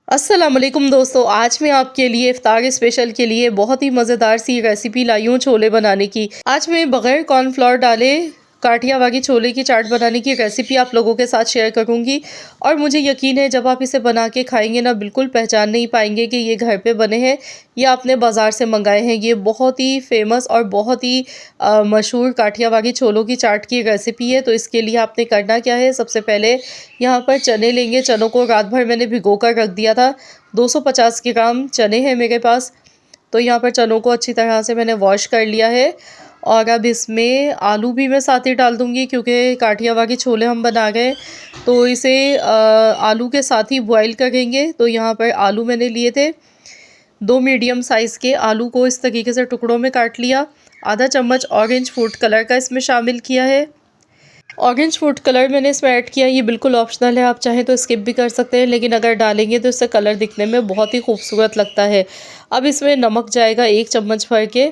अस्सलाम वालेकुम दोस्तों, आज मैं आपके लिए इफ्तार स्पेशल के लिए बहुत ही मज़ेदार सी रेसिपी लाई हूँ छोले बनाने की। आज मैं बग़ैर कॉर्नफ्लोर डाले काठियावाड़ी छोले की चाट बनाने की रेसिपी आप लोगों के साथ शेयर करूँगी। और मुझे यकीन है जब आप इसे बना के खाएंगे ना, बिल्कुल पहचान नहीं पाएंगे कि ये घर पे बने हैं या आपने बाज़ार से मंगाए हैं। ये बहुत ही फेमस और बहुत ही मशहूर काठियावाड़ी छोलों की चाट की रेसिपी है। तो इसके लिए आपने करना क्या है, सबसे पहले यहाँ पर चने लेंगे। चनों को रात भर मैंने भिगो कर रख दिया था। 250 ग्राम चने हैं मेरे पास। तो यहाँ पर चनों को अच्छी तरह से मैंने वॉश कर लिया है। और अब इसमें आलू भी मैं साथ ही डाल दूँगी, क्योंकि काठियावाड़ी छोले हम बना रहे हैं तो इसे आलू के साथ ही बॉईल करेंगे। तो यहाँ पर आलू मैंने लिए थे, 2 मीडियम साइज़ के आलू को इस तरीके से टुकड़ों में काट लिया। आधा चम्मच ऑरेंज फूड कलर का इसमें शामिल किया है। ऑरेंज फूड कलर मैंने इसमें ऐड किया, ये बिल्कुल ऑप्शनल है, आप चाहें तो स्किप भी कर सकते हैं, लेकिन अगर डालेंगे तो इससे कलर दिखने में बहुत ही खूबसूरत लगता है। अब इसमें नमक जाएगा 1 चम्मच भर के,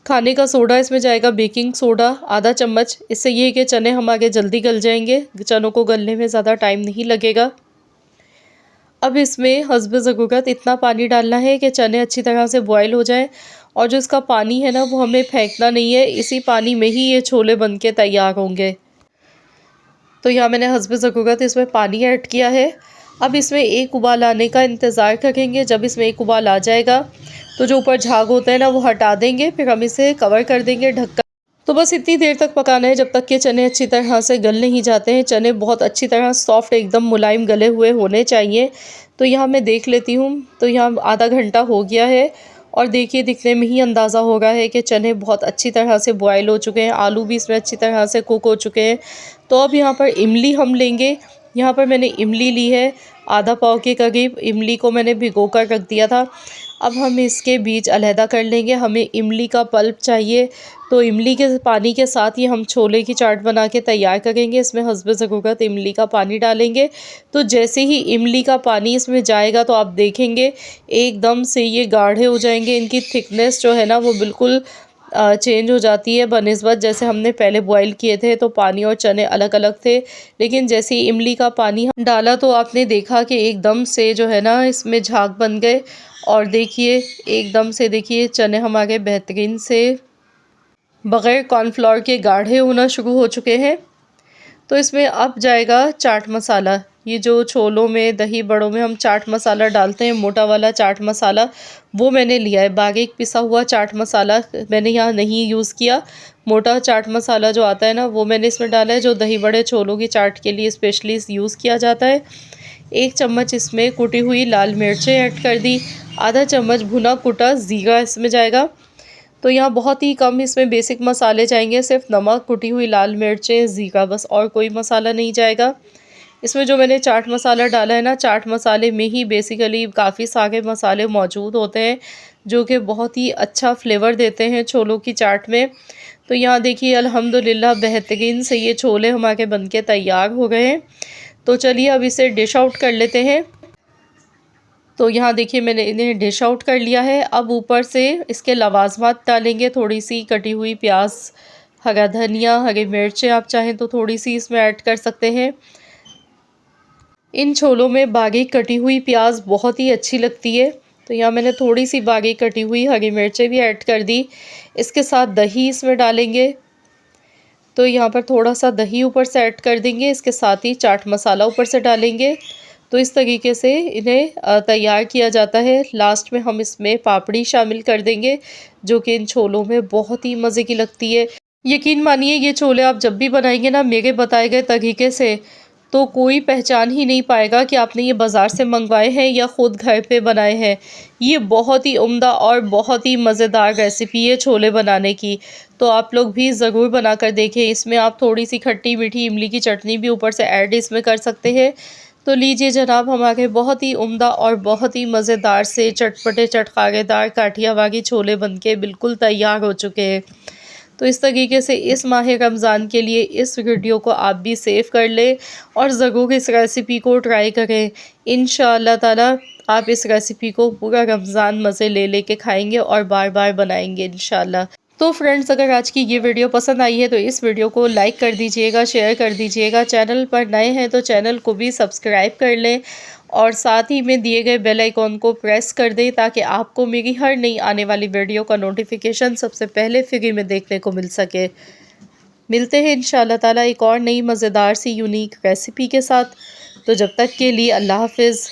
खाने का सोडा इसमें जाएगा, बेकिंग सोडा आधा चम्मच। इससे ये है कि चने हमारे जल्दी गल जाएंगे, चनों को गलने में ज़्यादा टाइम नहीं लगेगा। अब इसमें हस्ब ज़रूरत इतना पानी डालना है कि चने अच्छी तरह से बॉयल हो जाएं। और जो इसका पानी है ना, वो हमें फेंकना नहीं है, इसी पानी में ही ये छोले बन के तैयार होंगे। तो यहाँ मैंने हस्ब ज़रूरत इसमें पानी ऐड किया है। अब इसमें एक उबाल आने का इंतज़ार करेंगे। जब इसमें एक उबाल आ जाएगा तो जो ऊपर झाग होता है ना, वो हटा देंगे। फिर हम इसे कवर कर देंगे ढककर। तो बस इतनी देर तक पकाना है जब तक कि चने अच्छी तरह से गल नहीं जाते हैं। चने बहुत अच्छी तरह सॉफ्ट, एकदम मुलायम गले हुए होने चाहिए। तो यहाँ मैं देख लेती हूँ, तो यहाँ आधा घंटा हो गया है और देखिए दिखने में ही अंदाज़ा हो रहा है कि चने बहुत अच्छी तरह से बॉयल हो चुके हैं, आलू भी इसमें अच्छी तरह से कुक हो चुके हैं। तो अब यहाँ पर इमली हम लेंगे। यहाँ पर मैंने इमली ली है, आधा पाव के करीब। इमली को मैंने भिगो कर रख दिया था। अब हम इसके बीज अलहदा कर लेंगे, हमें इमली का पल्प चाहिए। तो इमली के पानी के साथ ही हम छोले की चाट बना के तैयार करेंगे। इसमें हस्ब ज़रूरत इमली का पानी डालेंगे। तो जैसे ही इमली का पानी इसमें जाएगा तो आप देखेंगे एकदम से ये गाढ़े हो जाएंगे। इनकी थिकनेस जो है ना, वो बिल्कुल चेंज हो जाती है बनिस्बत जैसे हमने पहले बॉईल किए थे तो पानी और चने अलग अलग थे। लेकिन जैसे ही इमली का पानी हम डाला तो आपने देखा कि एकदम से जो है ना, इसमें झाग बन गए। और देखिए एकदम से देखिए चने हमारे बेहतरीन से बग़ैर कॉर्नफ्लोर के गाढ़े होना शुरू हो चुके हैं। तो इसमें अब जाएगा चाट मसाला। ये जो छोलों में, दही बड़ों में हम चाट मसाला डालते हैं, मोटा वाला चाट मसाला, वो मैंने लिया है। बारीक पिसा हुआ चाट मसाला मैंने यहाँ नहीं यूज़ किया। मोटा चाट मसाला जो आता है ना, वो मैंने इसमें डाला है, जो दही बड़े छोलों की चाट के लिए स्पेशली यूज़ किया जाता है। 1 चम्मच इसमें कुटी हुई लाल मिर्चें ऐड कर दी। आधा चम्मच भुना कुटा ज़ीरा इसमें जाएगा। तो यहाँ बहुत ही कम इसमें बेसिक मसाले जाएंगे, सिर्फ नमक, कुटी हुई लाल मिर्चें, ज़ीरा, बस और कोई मसाला नहीं जाएगा। इसमें जो मैंने चाट मसाला डाला है ना, चाट मसाले में ही बेसिकली काफ़ी सारे मसाले मौजूद होते हैं जो कि बहुत ही अच्छा फ्लेवर देते हैं छोलों की चाट में। तो यहाँ देखिए अल्हम्दुलिल्लाह बेहतरीन से ये छोले हमारे बनके तैयार हो गए हैं। तो चलिए अब इसे डिश आउट कर लेते हैं। तो यहाँ देखिए मैंने इन्हें डिश आउट कर लिया है। अब ऊपर से इसके लवाजमात डालेंगे, थोड़ी सी कटी हुई प्याज, हरा धनिया, हरी मिर्चें, आप चाहें तो थोड़ी सी इसमें ऐड कर सकते हैं। इन छोलों में बारीक कटी हुई प्याज बहुत ही अच्छी लगती है। तो यहाँ मैंने थोड़ी सी बारीक कटी हुई हरी मिर्चें भी ऐड कर दी। इसके साथ दही इसमें डालेंगे। तो यहाँ पर थोड़ा सा दही ऊपर से ऐड कर देंगे, इसके साथ ही चाट मसाला ऊपर से डालेंगे। तो इस तरीके से इन्हें तैयार किया जाता है। लास्ट में हम इसमें पापड़ी शामिल कर देंगे, जो कि इन छोलों में बहुत ही मज़े की लगती है। यकीन मानिए ये छोले आप जब भी बनाएंगे ना मेरे बताए गए तरीके से, तो कोई पहचान ही नहीं पाएगा कि आपने ये बाज़ार से मंगवाए हैं या ख़ुद घर पे बनाए हैं। ये बहुत ही उम्दा और बहुत ही मज़ेदार रेसिपी है छोले बनाने की। तो आप लोग भी ज़रूर बना कर देखें। इसमें आप थोड़ी सी खट्टी मीठी इमली की चटनी भी ऊपर से ऐड इसमें कर सकते हैं। तो लीजिए जनाब, हमारे बहुत ही उम्दा और बहुत ही मज़ेदार से चटपटे चटखारेदार काठियावाड़ी छोले बनके बिल्कुल तैयार हो चुके हैं। तो इस तरीके से इस माह रमज़ान के लिए इस वीडियो को आप भी सेव कर लें और ज़रूर इस रेसिपी को ट्राई करें। इंशाअल्लाह ताला आप इस रेसिपी को पूरा रमज़ान मज़े ले लेके खाएंगे और बार बार बनाएंगे इंशाअल्लाह। तो फ्रेंड्स, अगर आज की ये वीडियो पसंद आई है तो इस वीडियो को लाइक कर दीजिएगा, शेयर कर दीजिएगा। चैनल पर नए हैं तो चैनल को भी सब्सक्राइब कर लें और साथ ही में दिए गए बेल आइकॉन को प्रेस कर दें ताकि आपको मेरी हर नई आने वाली वीडियो का नोटिफिकेशन सबसे पहले फ्री में देखने को मिल सके। मिलते हैं इंशाल्लाह ताला एक और नई मज़ेदार सी यूनिक रेसिपी के साथ। तो जब तक के लिए अल्लाह हाफ़िज़।